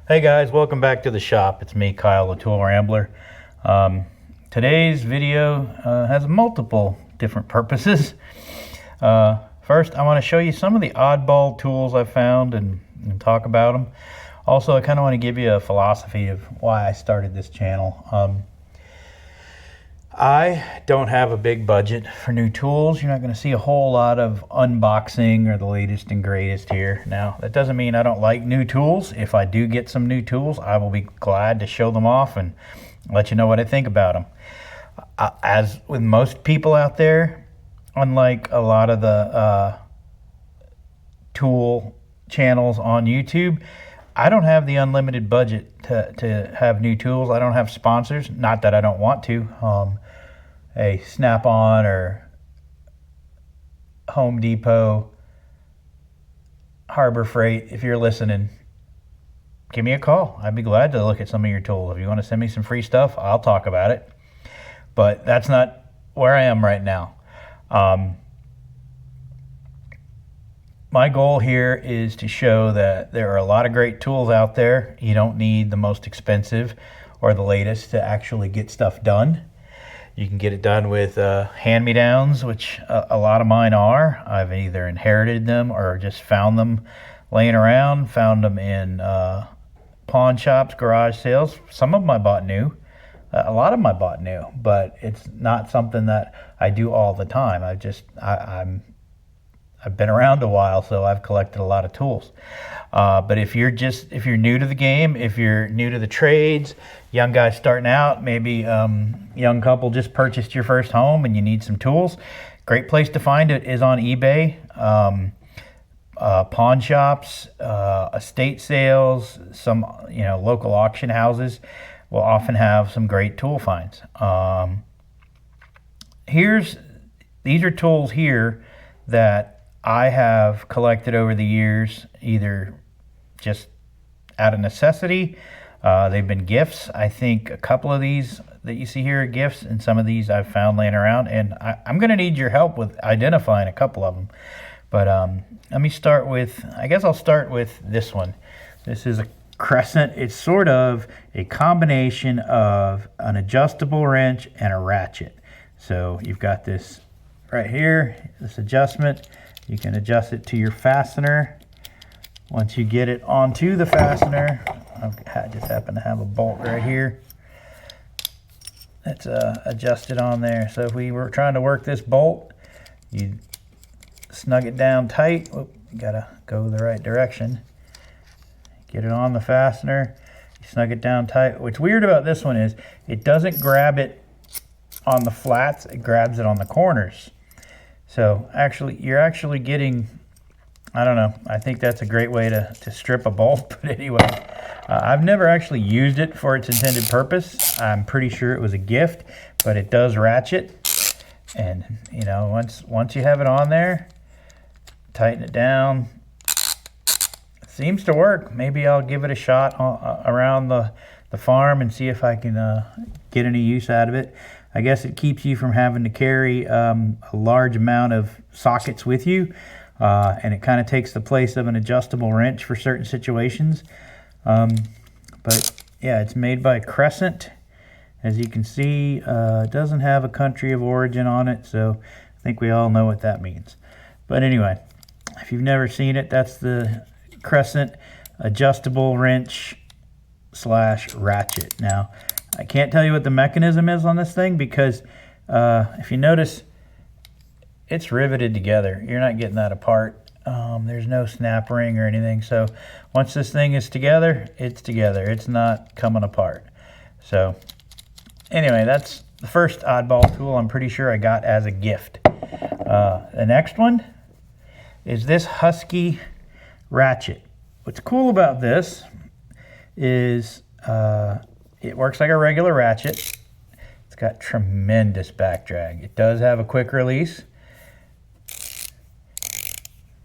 Hey guys, welcome back to the shop. It's me, Kyle, the Tool Rambler. Today's video has multiple different purposes. First, I want to show you some of the oddball tools I found and talk about them. Also, I kind of want to give you a philosophy of why I started this channel. I don't have a big budget for new tools. You're not going to see a whole lot of unboxing or the latest and greatest here. Now, that doesn't mean I don't like new tools. If I do get some new tools, I will be glad to show them off and let you know what I think about them. As with most people out there, unlike a lot of the tool channels on YouTube, I don't have the unlimited budget to have new tools. I don't have sponsors. Not that I don't want to. A Snap-on or Home Depot, Harbor Freight, if you're listening, give me a call. I'd be glad to look at some of your tools. If you want to send me some free stuff, I'll talk about it. But that's not where I am right now. My goal here is to show that there are a lot of great tools out there. You don't need the most expensive or the latest to actually get stuff done. You can get it done with hand-me-downs, which a lot of mine are. I've either inherited them or just found them laying around, found them in pawn shops, garage sales. Some of them I bought new. A lot of them I bought new, but it's not something that I do all the time. I've been around a while, so I've collected a lot of tools. But if you're new to the game, if you're new to the trades, young guy starting out, maybe young couple just purchased your first home and you need some tools, great place to find it is on eBay, pawn shops, estate sales, some local auction houses will often have some great tool finds. These are tools here that I have collected over the years, either just out of necessity. They've been gifts. I think a couple of these that you see here are gifts, and some of these I've found laying around, and I'm going to need your help with identifying a couple of them. But let me start with, I guess I'll start with this one. This is a Crescent. It's sort of a combination of an adjustable wrench and a ratchet. So you've got this right here, this adjustment. You can adjust it to your fastener. Once you get it onto the fastener, I just happen to have a bolt right here that's adjusted on there. So if we were trying to work this bolt, you snug it down tight. Oop, you gotta go the right direction. Get it on the fastener, you snug it down tight. What's weird about this one is it doesn't grab it on the flats, it grabs it on the corners. So you're actually getting, I don't know, I think that's a great way to strip a bolt. But anyway, I've never actually used it for its intended purpose. I'm pretty sure it was a gift, but it does ratchet. And once you have it on there, tighten it down. It seems to work. Maybe I'll give it a shot around the farm and see if I can get any use out of it. I guess it keeps you from having to carry a large amount of sockets with you, and it kind of takes the place of an adjustable wrench for certain situations. But yeah, it's made by Crescent. As you can see, it doesn't have a country of origin on it, so I think we all know what that means. But anyway, if you've never seen it, that's the Crescent adjustable wrench / ratchet. Now, I can't tell you what the mechanism is on this thing because if you notice, it's riveted together. You're not getting that apart. There's no snap ring or anything. So once this thing is together, it's together. It's not coming apart. So anyway, that's the first oddball tool I'm pretty sure I got as a gift. The next one is this Husky ratchet. What's cool about this is it works like a regular ratchet. It's got tremendous back drag. It does have a quick release,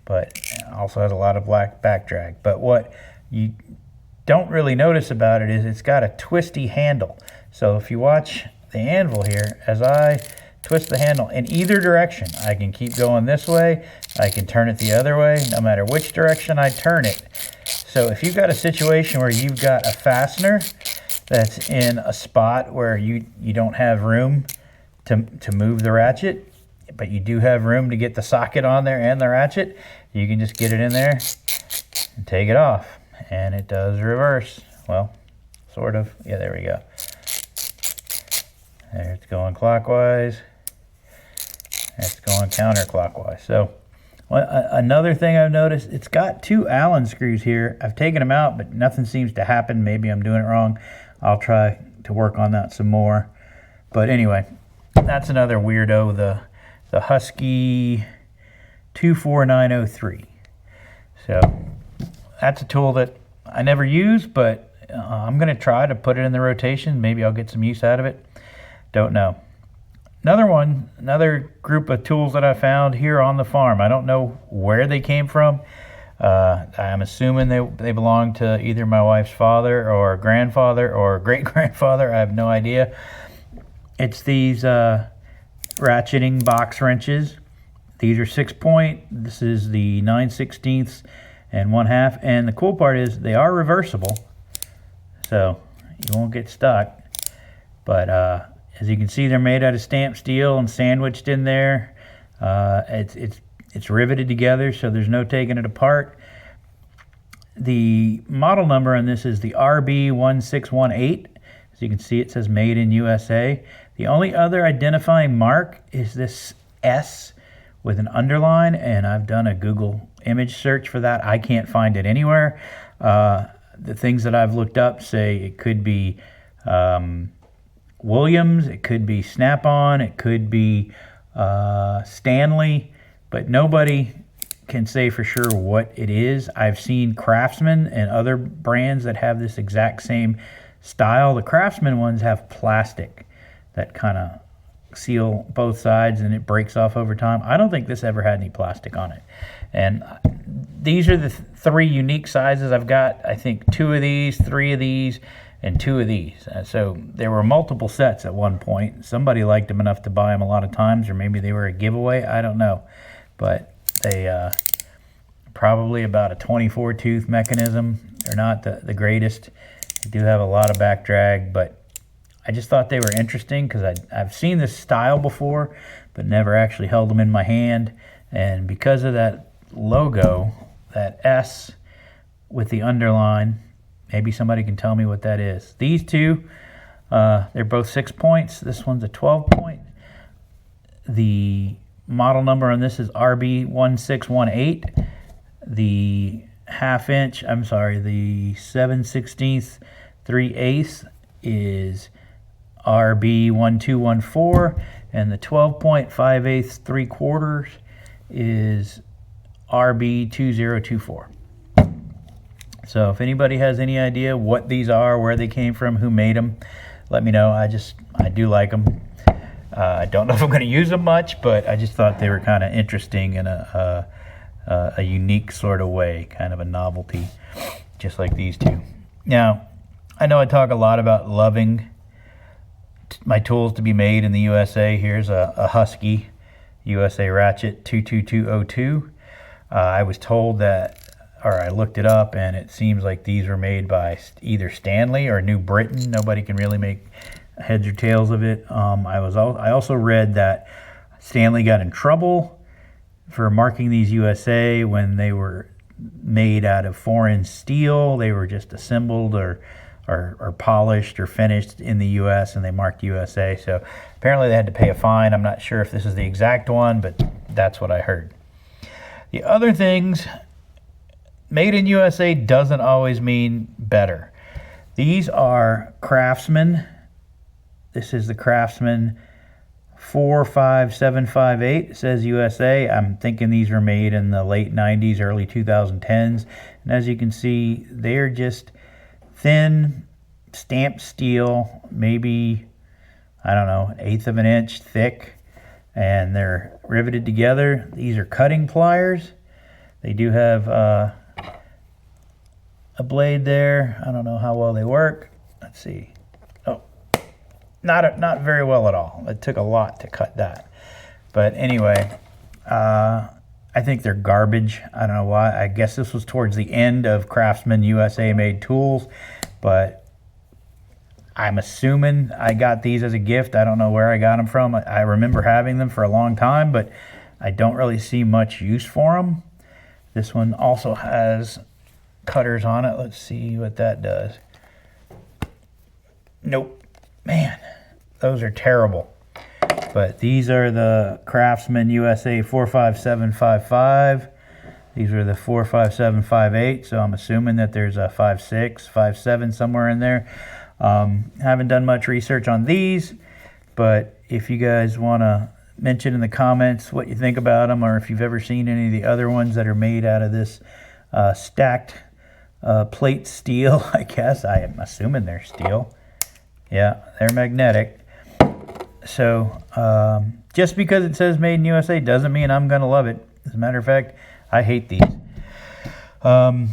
but it also has a lot of back drag. But what you don't really notice about it is it's got a twisty handle. So if you watch the anvil here, as I twist the handle in either direction, I can keep going this way, I can turn it the other way, no matter which direction I turn it. So if you've got a situation where you've got a fastener that's in a spot where you don't have room to move the ratchet, but you do have room to get the socket on there and the ratchet, you can just get it in there and take it off. And it does reverse. Well, sort of. Yeah, there we go. There, it's going clockwise. It's going counterclockwise. So another thing I've noticed, it's got 2 Allen screws here. I've taken them out, but nothing seems to happen. Maybe I'm doing it wrong. I'll try to work on that some more. But anyway, that's another weirdo, the Husky 24903. So that's a tool that I never use, but I'm going to try to put it in the rotation. Maybe I'll get some use out of it. Don't know. Another group of tools that I found here on the farm. I don't know where they came from. I'm assuming they belong to either my wife's father or grandfather or great-grandfather. I have no idea. It's these ratcheting box wrenches. These are 6-point. This is the 9/16 and 1/2. And the cool part is they are reversible, so you won't get stuck. But as you can see, they're made out of stamped steel and sandwiched in there. It's riveted together, so there's no taking it apart. The model number on this is the RB1618. As you can see, it says made in USA. The only other identifying mark is this S with an underline, and I've done a Google image search for that. I can't find it anywhere. The things that I've looked up say it could be Williams, it could be Snap-on, it could be Stanley, but nobody can say for sure what it is. I've seen Craftsman and other brands that have this exact same style. The Craftsman ones have plastic that kind of seal both sides and it breaks off over time. I don't think this ever had any plastic on it. And these are the 3 unique sizes. I've got, I think, 2 of these, 3 of these, and 2 of these. So there were multiple sets at one point. Somebody liked them enough to buy them a lot of times, or maybe they were a giveaway. I don't know. But they probably about a 24 tooth mechanism. They're not the greatest. They do have a lot of back drag, but I just thought they were interesting because I've seen this style before, but never actually held them in my hand. And because of that logo, that S with the underline, maybe somebody can tell me what that is. These two, they're both 6 points. This one's a 12-point. The model number on this is RB1618. The the 7/16 3/8 is RB1214, and the 12-point 5/8 3/4 is RB2024. So if anybody has any idea what these are, where they came from, who made them, let me know. I do like them. I don't know if I'm going to use them much, but I just thought they were kind of interesting in a unique sort of way, kind of a novelty, just like these two. Now, I know I talk a lot about loving my tools to be made in the USA. Here's a Husky USA Ratchet 22202. I was told that, or I looked it up, and it seems like these were made by either Stanley or New Britain. Nobody can really make heads or tails of it. I also read that Stanley got in trouble for marking these USA when they were made out of foreign steel. They were just assembled or polished or finished in the US, and they marked USA. So apparently they had to pay a fine. I'm not sure if this is the exact one, but that's what I heard. The other things, made in USA doesn't always mean better. These are Craftsman. This is the Craftsman 45758. It says USA. I'm thinking these were made in the late 90s, early 2010s. And as you can see, they're just thin stamped steel, maybe, I don't know, 1/8 of an inch thick, and they're riveted together. These are cutting pliers. They do have a blade there. I don't know how well they work. Let's see. Oh, not very well at all. It took a lot to cut that. But anyway, I think they're garbage. I don't know why. I guess this was towards the end of Craftsman USA made tools, but I'm assuming I got these as a gift. I don't know where I got them from. I remember having them for a long time, but I don't really see much use for them. This one also has cutters on it. Let's see what that does. Nope. Man, those are terrible. But these are the Craftsman USA 45755. These are the 45758, so I'm assuming that there's a 56, 57 somewhere in there. Haven't done much research on these, but if you guys want to mention in the comments what you think about them, or if you've ever seen any of the other ones that are made out of this stacked plate steel, I guess. I am assuming they're steel. Yeah, they're magnetic. So just because it says made in USA doesn't mean I'm going to love it. As a matter of fact, I hate these. But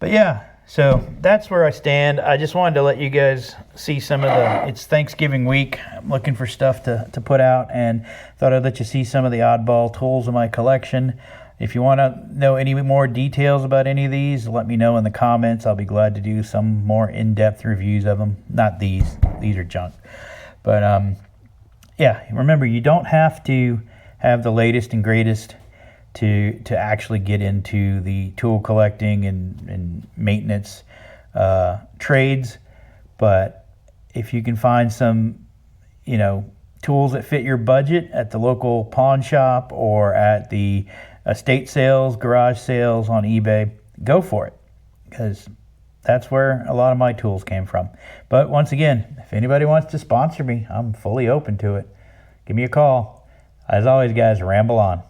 yeah, so that's where I stand. I just wanted to let you guys see some of it's Thanksgiving week. I'm looking for stuff to put out, and thought I'd let you see some of the oddball tools in my collection. If you want to know any more details about any of these, let me know in the comments. I'll be glad to do some more in-depth reviews of them. Not these. These are junk. But yeah, remember, you don't have to have the latest and greatest to actually get into the tool collecting and maintenance trades. But if you can find some, tools that fit your budget at the local pawn shop or at the estate sales, garage sales on eBay, go for it, because that's where a lot of my tools came from. But once again, if anybody wants to sponsor me, I'm fully open to it. Give me a call. As always, guys, ramble on.